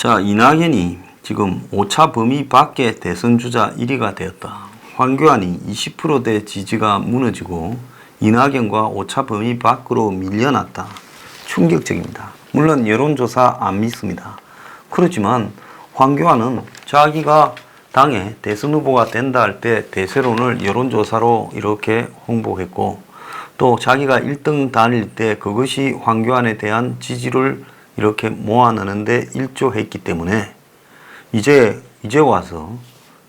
자, 이낙연이 지금 5차 범위 밖에 대선 주자 1위가 되었다. 황교안이 20%대 지지가 무너지고 이낙연과 5차 범위 밖으로 밀려났다. 충격적입니다. 물론 여론조사 안 믿습니다. 그렇지만 황교안은 자기가 당의 대선 후보가 된다 할 때 대세론을 여론조사로 이렇게 홍보했고, 또 자기가 1등 다닐 때 그것이 황교안에 대한 지지를 이렇게 모아내는데 일조했기 때문에 이제 와서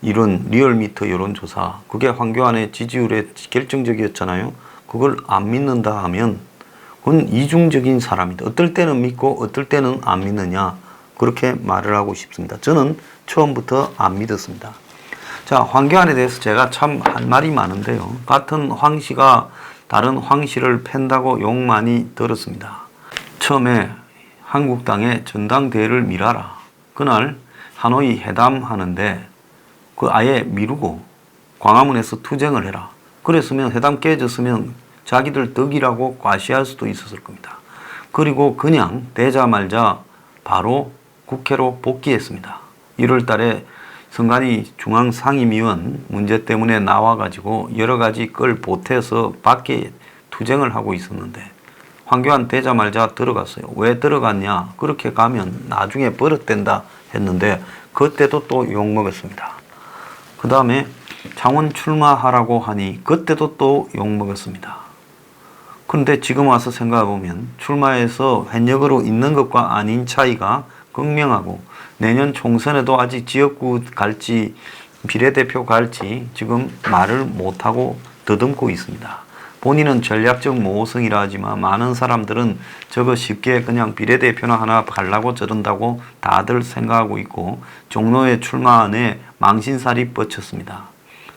이런 리얼미터 여론조사, 그게 황교안의 지지율에 결정적이었잖아요. 그걸 안 믿는다 하면 그건 이중적인 사람이다. 어떨 때는 믿고 어떨 때는 안 믿느냐, 그렇게 말을 하고 싶습니다. 저는 처음부터 안 믿었습니다. 자, 황교안에 대해서 제가 참 할 말이 많은데요. 같은 황씨가 다른 황씨를 팬다고 욕 많이 들었습니다. 처음에 한국당의 전당대회를 미라라. 그날 하노이 회담하는데 그 아예 미루고 광화문에서 투쟁을 해라. 그랬으면 회담 깨졌으면 자기들 덕이라고 과시할 수도 있었을 겁니다. 그리고 그냥 되자말자 바로 국회로 복귀했습니다. 1월 달에 선관위 중앙상임위원 문제 때문에 나와가지고 여러 가지 걸 보태서 밖에 투쟁을 하고 있었는데 황교안 되자말자 들어갔어요. 왜 들어갔냐? 그렇게 가면 나중에 버릇된다 했는데 그때도 또 욕먹었습니다. 그 다음에 창원 출마하라고 하니 그때도 또 욕먹었습니다. 그런데 지금 와서 생각해보면 출마해서 현역으로 있는 것과 아닌 차이가 극명하고 내년 총선에도 아직 지역구 갈지 비례대표 갈지 지금 말을 못하고 더듬고 있습니다. 본인은 전략적 모호성이라 하지만 많은 사람들은 저거 쉽게 그냥 비례대표나 하나 가려고 저런다고 다들 생각하고 있고 종로에 출마안에 망신살이 뻗쳤습니다.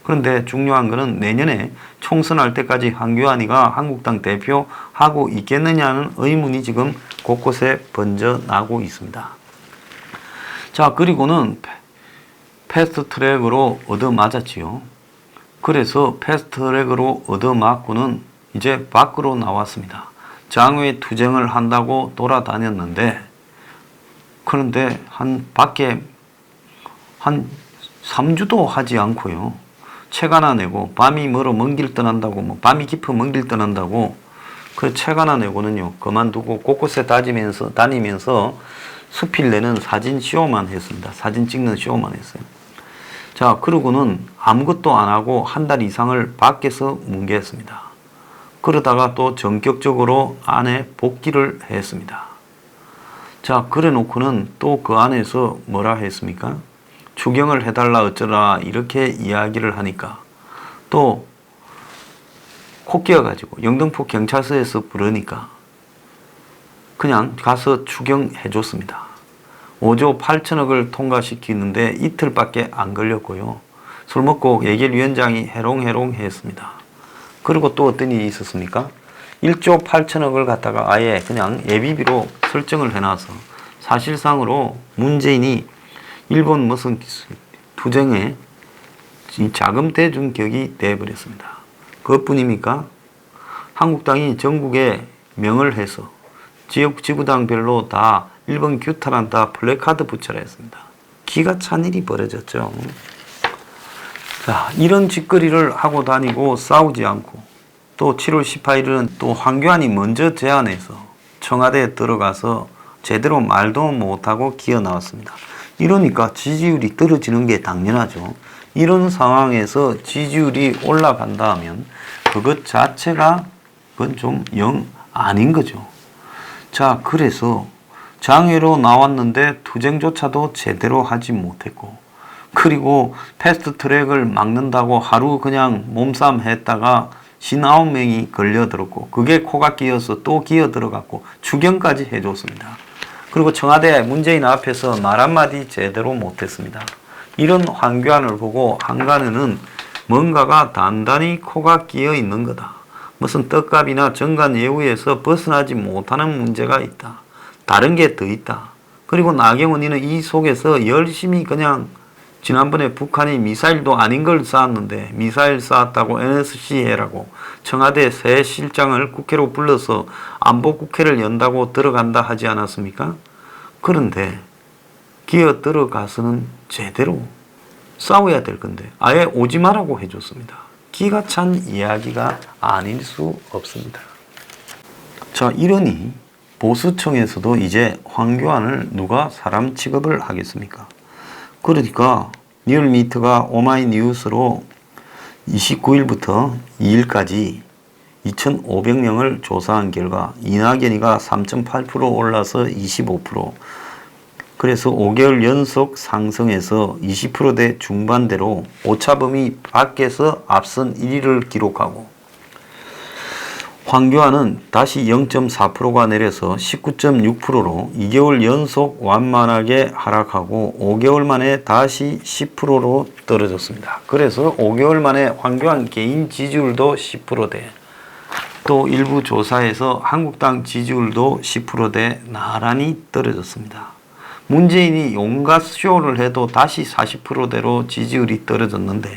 그런데 중요한 것은 내년에 총선할 때까지 황교안이가 한국당 대표하고 있겠느냐는 의문이 지금 곳곳에 번져나고 있습니다. 자, 그리고는 패스트트랙으로 얻어맞았지요. 그래서 패스트트랙으로 얻어맞고는 이제 밖으로 나왔습니다. 장외 투쟁을 한다고 돌아다녔는데, 그런데 밖에 한 3주도 하지 않고요. 책 하나 내고 밤이 멀어 먼 길 떠난다고, 밤이 깊어 먼 길 떠난다고 그 책 하나 내고는요, 그만두고 곳곳에 다니면서 수필 내는 사진 쇼만 했습니다. 사진 찍는 쇼만 했어요. 자, 그러고는 아무것도 안 하고 한 달 이상을 밖에서 뭉개했습니다. 그러다가 또 전격적으로 안에 복귀를 했습니다. 자, 그래 놓고는 또 그 안에서 뭐라 했습니까? 추경을 해달라 어쩌라 이렇게 이야기를 하니까 또 코 끼어가지고 영등포 경찰서에서 부르니까 그냥 가서 추경해 줬습니다. 5조 8천억을 통과시키는데 이틀밖에 안 걸렸고요. 술 먹고 예결위원장이 해롱해롱 했습니다. 그리고 또 어떤 일이 있었습니까? 1조 8천억을 갖다가 아예 그냥 예비비로 설정을 해놔서 사실상으로 문재인이 일본 무슨 투쟁에 자금 대준 격이 되어버렸습니다. 그것뿐입니까? 한국당이 전국에 명을 해서 지구당별로 다 일본 규탄한다 플래카드 붙여라 했습니다. 기가 찬 일이 벌어졌죠. 자, 이런 짓거리를 하고 다니고 싸우지 않고 또 7월 18일은 또 황교안이 먼저 제안해서 청와대에 들어가서 제대로 말도 못하고 기어 나왔습니다. 이러니까 지지율이 떨어지는 게 당연하죠. 이런 상황에서 지지율이 올라간다 하면 그것 자체가 그건 좀 영 아닌 거죠. 자, 그래서 장외로 나왔는데 투쟁조차도 제대로 하지 못했고, 그리고 패스트트랙을 막는다고 하루 그냥 몸싸움 했다가 59명이 걸려들었고 그게 코가 끼어서 또 기어들어갔고 추경까지 해줬습니다. 그리고 청와대 문재인 앞에서 말 한마디 제대로 못했습니다. 이런 황교안을 보고 한간에는 뭔가가 단단히 코가 끼어 있는 거다. 무슨 떡값이나 정관 예우에서 벗어나지 못하는 문제가 있다. 다른 게 더 있다. 그리고 나경원이는 이 속에서 열심히 그냥 지난번에 북한이 미사일도 아닌 걸 쐈는데 미사일 쐈다고 NSC 해라고 청와대 새 실장을 국회로 불러서 안보국회를 연다고 들어간다 하지 않았습니까? 그런데 기어 들어가서는 제대로 싸워야 될 건데 아예 오지 말라고 해줬습니다. 기가 찬 이야기가 아닐 수 없습니다. 자, 이러니 보수청에서도 이제 황교안을 누가 사람 취급을 하겠습니까? 그러니까 리얼미터가 오마이뉴스로 29일부터 2일까지 2,500명을 조사한 결과 이낙연이가 3.8% 올라서 25%, 그래서 5개월 연속 상승해서 20%대 중반대로 오차범위 밖에서 앞선 1위를 기록하고, 황교안은 다시 0.4%가 내려서 19.6%로 2개월 연속 완만하게 하락하고 5개월 만에 다시 10%로 떨어졌습니다. 그래서 5개월 만에 황교안 개인 지지율도 10%대, 또 일부 조사에서 한국당 지지율도 10%대 나란히 떨어졌습니다. 문재인이 온갖 쇼를 해도 다시 40%대로 지지율이 떨어졌는데,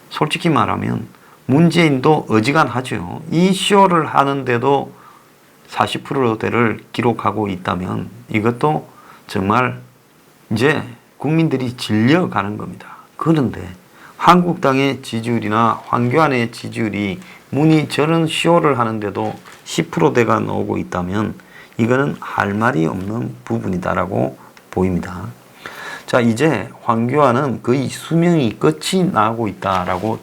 솔직히 말하면 문재인도 어지간하죠. 이 쇼를 하는데도 40%대를 기록하고 있다면 이것도 정말 이제 국민들이 질려가는 겁니다. 그런데 한국당의 지지율이나 황교안의 지지율이 문이 저런 쇼를 하는데도 10%대가 나오고 있다면 이거는 할 말이 없는 부분이다라고 보입니다. 자, 이제 황교안은 거의 수명이 끝이 나고 있다라고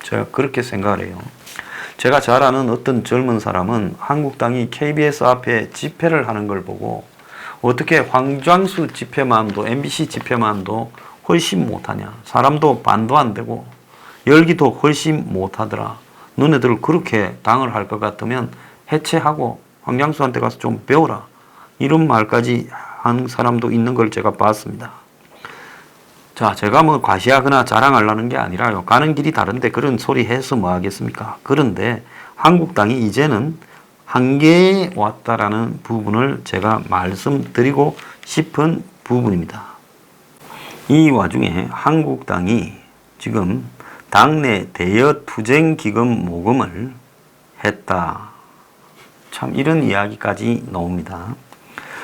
제가 그렇게 생각을 해요. 제가 잘 아는 어떤 젊은 사람은 한국당이 KBS 앞에 집회를 하는 걸 보고 어떻게 황장수 집회만도 MBC 집회만도 훨씬 못하냐, 사람도 반도 안 되고 열기도 훨씬 못하더라, 너네들 그렇게 당을 할 것 같으면 해체하고 황장수한테 가서 좀 배워라, 이런 말까지 한 사람도 있는 걸 제가 봤습니다. 자, 제가 뭐 과시하거나 자랑하려는 게 아니라요. 가는 길이 다른데 그런 소리 해서 뭐 하겠습니까? 그런데 한국당이 이제는 한계에 왔다라는 부분을 제가 말씀드리고 싶은 부분입니다. 이 와중에 한국당이 지금 당내 대여 투쟁기금 모금을 했다, 참 이런 이야기까지 나옵니다.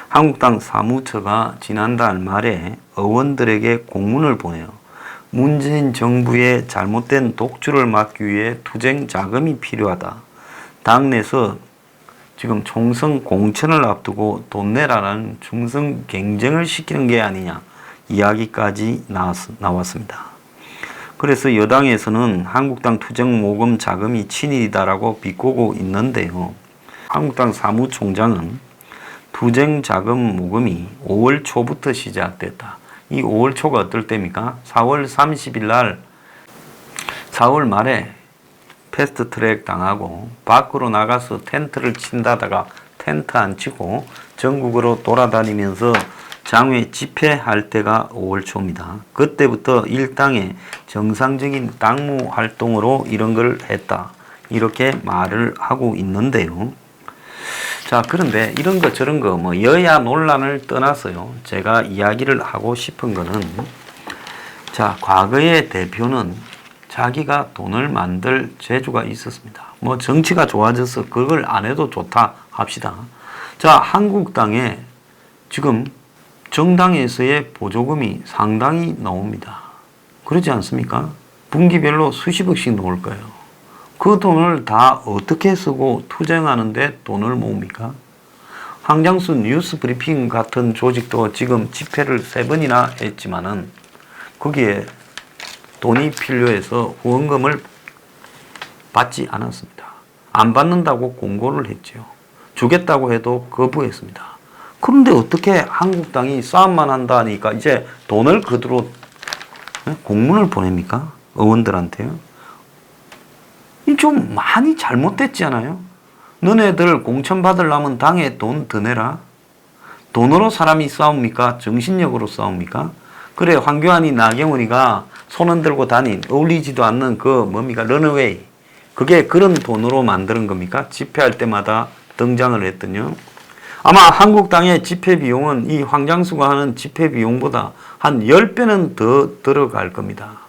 한국당 사무처가 지난달 말에 의원들에게 공문을 보내요. 문재인 정부의 잘못된 독주를 막기 위해 투쟁 자금이 필요하다, 당내에서 지금 총선 공천을 앞두고 돈 내라는 중성 경쟁을 시키는 게 아니냐 이야기까지 나왔습니다. 그래서 여당에서는 한국당 투쟁 모금 자금이 친일이다라고 비꼬고 있는데요. 한국당 사무총장은 투쟁 자금 모금이 5월 초부터 시작됐다. 이 5월 초가 어떨 때입니까? 4월 30일 날 4월 말에 패스트트랙 당하고 밖으로 나가서 텐트를 친다다가 텐트 안 치고 전국으로 돌아다니면서 장외 집회할 때가 5월 초입니다. 그때부터 일당의 정상적인 당무 활동으로 이런 걸 했다, 이렇게 말을 하고 있는데요. 자, 그런데 이런 거 저런 거 뭐 여야 논란을 떠나서요, 제가 이야기를 하고 싶은 거는, 자, 과거의 대표는 자기가 돈을 만들 재주가 있었습니다. 뭐 정치가 좋아져서 그걸 안 해도 좋다 합시다. 자, 한국당에 지금 정당에서의 보조금이 상당히 나옵니다. 그렇지 않습니까? 분기별로 수십억씩 나올 거예요. 그 돈을 다 어떻게 쓰고 투쟁하는데 돈을 모읍니까? 황장수 뉴스 브리핑 같은 조직도 지금 집회를 3번이나 했지만은 거기에 돈이 필요해서 후원금을 받지 않았습니다. 안 받는다고 공고를 했죠. 주겠다고 해도 거부했습니다. 그런데 어떻게 한국당이 싸움만 한다니까 이제 돈을 그대로 공문을 보냅니까? 의원들한테요. 좀 많이 잘못됐지 않아요? 너네들 공천 받으려면 당에 돈 더 내라. 돈으로 사람이 싸웁니까? 정신력으로 싸웁니까? 그래, 황교안이 나경원이가 손 흔들고 다닌 어울리지도 않는 그 뭡니까? 런어웨이. 그게 그런 돈으로 만드는 겁니까? 집회할 때마다 등장을 했더니요. 아마 한국당의 집회 비용은 이 황장수가 하는 집회 비용보다 한 10배는 더 들어갈 겁니다.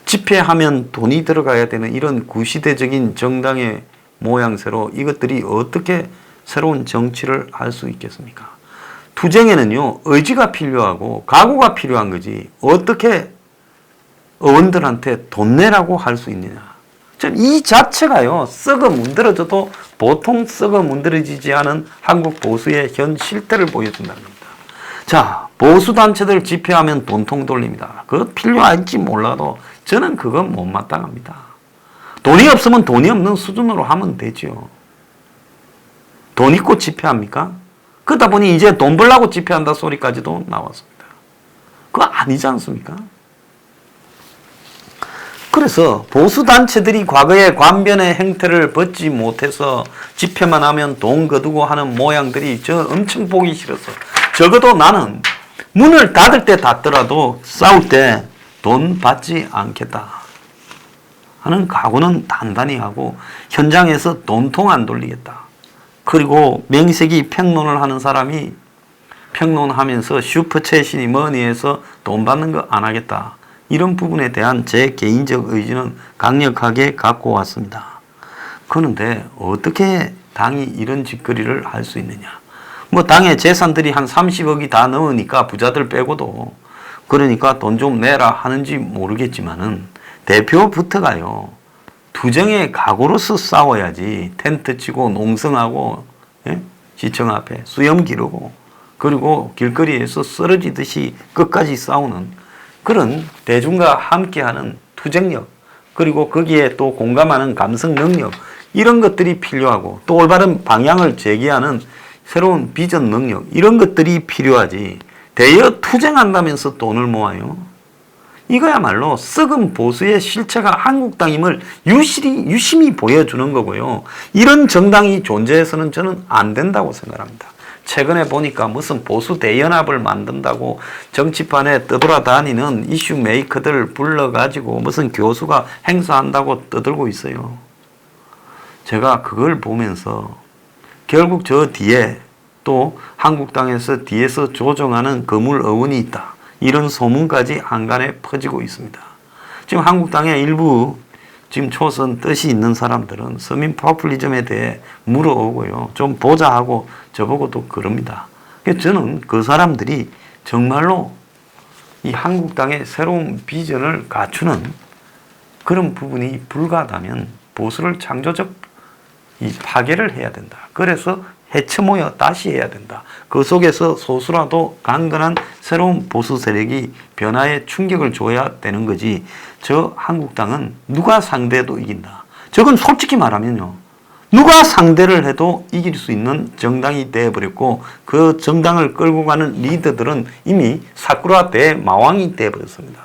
집회하면 돈이 들어가야 되는 이런 구시대적인 정당의 모양새로 이것들이 어떻게 새로운 정치를 할 수 있겠습니까? 투쟁에는요, 의지가 필요하고 각오가 필요한 거지. 어떻게 의원들한테 돈 내라고 할 수 있느냐. 이 자체가요, 썩어 문드러져도 보통 썩어 문드러지지 않은 한국 보수의 현 실태를 보여준다는 겁니다. 자, 보수단체들 집회하면 돈통 돌립니다. 그거 필요할지 몰라도 저는 그건 못마땅합니다. 돈이 없으면 돈이 없는 수준으로 하면 되죠. 돈 있고 집회합니까? 그러다 보니 이제 돈 벌라고 집회한다 소리까지도 나왔습니다. 그거 아니지 않습니까? 그래서 보수단체들이 과거의 관변의 행태를 벗지 못해서 집회만 하면 돈 거두고 하는 모양들이 저 엄청 보기 싫어서 적어도 나는 문을 닫을 때 닫더라도 싸울 때 돈 받지 않겠다 하는 각오는 단단히 하고 현장에서 돈통 안 돌리겠다. 그리고 명색이 평론을 하는 사람이 평론하면서 슈퍼챗이니 뭐니 해서 돈 받는 거 안 하겠다. 이런 부분에 대한 제 개인적 의지는 강력하게 갖고 왔습니다. 그런데 어떻게 당이 이런 짓거리를 할 수 있느냐. 뭐 당의 재산들이 한 30억이 다 넘으니까 부자들 빼고도 그러니까 돈 좀 내라 하는지 모르겠지만은 대표부터가요. 투쟁의 각오로서 싸워야지 텐트 치고 농성하고 예? 시청 앞에 수염 기르고 그리고 길거리에서 쓰러지듯이 끝까지 싸우는 그런 대중과 함께하는 투쟁력 그리고 거기에 또 공감하는 감성 능력 이런 것들이 필요하고 또 올바른 방향을 제기하는 새로운 비전 능력 이런 것들이 필요하지 대여 투쟁한다면서 돈을 모아요. 이거야말로 썩은 보수의 실체가 한국당임을 유심히 보여주는 거고요. 이런 정당이 존재해서는 저는 안 된다고 생각합니다. 최근에 보니까 무슨 보수 대연합을 만든다고 정치판에 떠돌아다니는 이슈 메이커들 불러가지고 무슨 교수가 행사한다고 떠들고 있어요. 제가 그걸 보면서 결국 저 뒤에 또 한국당에서 뒤에서 조정하는 거물 어원이 있다. 이런 소문까지 한간에 퍼지고 있습니다. 지금 한국당의 일부 지금 초선 뜻이 있는 사람들은 서민 포퓰리즘에 대해 물어오고요. 좀 보자 하고 저보고도 그럽니다. 저는 그 사람들이 정말로 이 한국당의 새로운 비전을 갖추는 그런 부분이 불가하다면 보수를 창조적 이 파괴를 해야 된다. 그래서 해쳐모여 다시 해야 된다. 그 속에서 소수라도 강건한 새로운 보수 세력이 변화에 충격을 줘야 되는 거지. 저 한국당은 누가 상대해도 이긴다. 저건 솔직히 말하면요. 누가 상대를 해도 이길 수 있는 정당이 되어버렸고 그 정당을 끌고 가는 리더들은 이미 사쿠라 대마왕이 되어버렸습니다.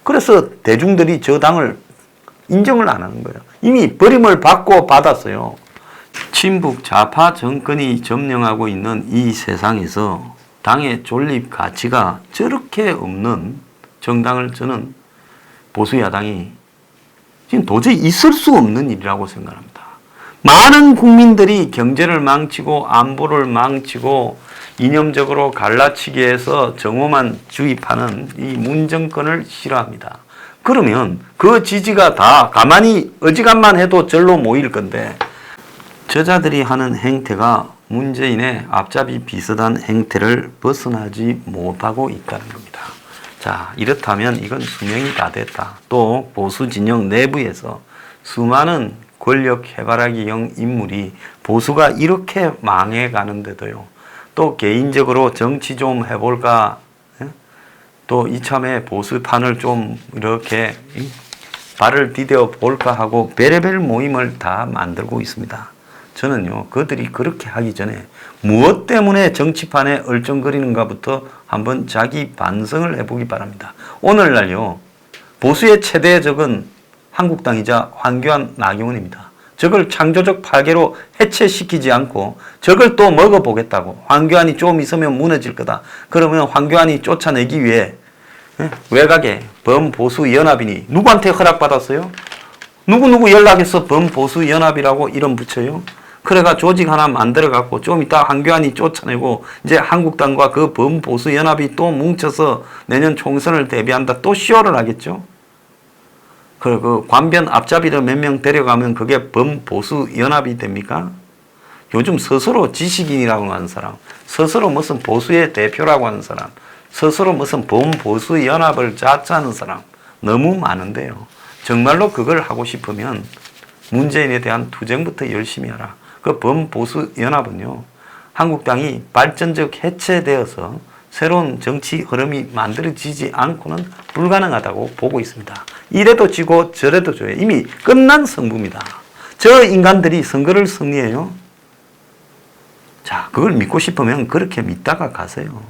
그래서 대중들이 저 당을 인정을 안 하는 거예요. 이미 버림을 받고 받았어요. 친북 좌파 정권이 점령하고 있는 이 세상에서 당의 존립 가치가 저렇게 없는 정당을 저는 보수야당이 지금 도저히 있을 수 없는 일이라고 생각합니다. 많은 국민들이 경제를 망치고 안보를 망치고 이념적으로 갈라치기 해서 정오만 주입하는 이 문정권을 싫어합니다. 그러면 그 지지가 다 가만히 어지간만 해도 절로 모일 건데 저자들이 하는 행태가 문재인의 앞잡이 비슷한 행태를 벗어나지 못하고 있다는 겁니다. 자, 이렇다면 이건 수명이 다 됐다. 또 보수 진영 내부에서 수많은 권력 해바라기형 인물이 보수가 이렇게 망해가는데도요. 또 개인적으로 정치 좀 해볼까? 또 이참에 보수판을 좀 이렇게 발을 디뎌 볼까 하고 별의별 모임을 다 만들고 있습니다. 저는요, 그들이 그렇게 하기 전에 무엇 때문에 정치판에 얼쩡거리는가부터 한번 자기 반성을 해보기 바랍니다. 오늘날요, 보수의 최대 적은 한국당이자 황교안, 나경원입니다. 저걸 창조적 파괴로 해체시키지 않고 저걸 또 먹어보겠다고 황교안이 좀 있으면 무너질 거다. 그러면 황교안이 쫓아내기 위해 외곽에 범보수연합이니 누구한테 허락받았어요? 누구 연락해서 범보수연합이라고 이름 붙여요? 그래가 조직 하나 만들어갖고 좀 이따 황교안이 쫓아내고 이제 한국당과 그 범보수연합이 또 뭉쳐서 내년 총선을 대비한다. 또 쇼를 하겠죠? 그 관변 앞잡이를 몇 명 데려가면 그게 범보수연합이 됩니까? 요즘 스스로 지식인이라고 하는 사람, 스스로 무슨 보수의 대표라고 하는 사람, 스스로 무슨 범보수 연합을 자처하는 사람 너무 많은데요. 정말로 그걸 하고 싶으면 문재인에 대한 투쟁부터 열심히 하라. 그 범보수 연합은요, 한국당이 발전적 해체되어서 새로운 정치 흐름이 만들어지지 않고는 불가능하다고 보고 있습니다. 이래도 지고 저래도 져요. 이미 끝난 승부입니다. 저 인간들이 선거를 승리해요. 자, 그걸 믿고 싶으면 그렇게 믿다가 가세요.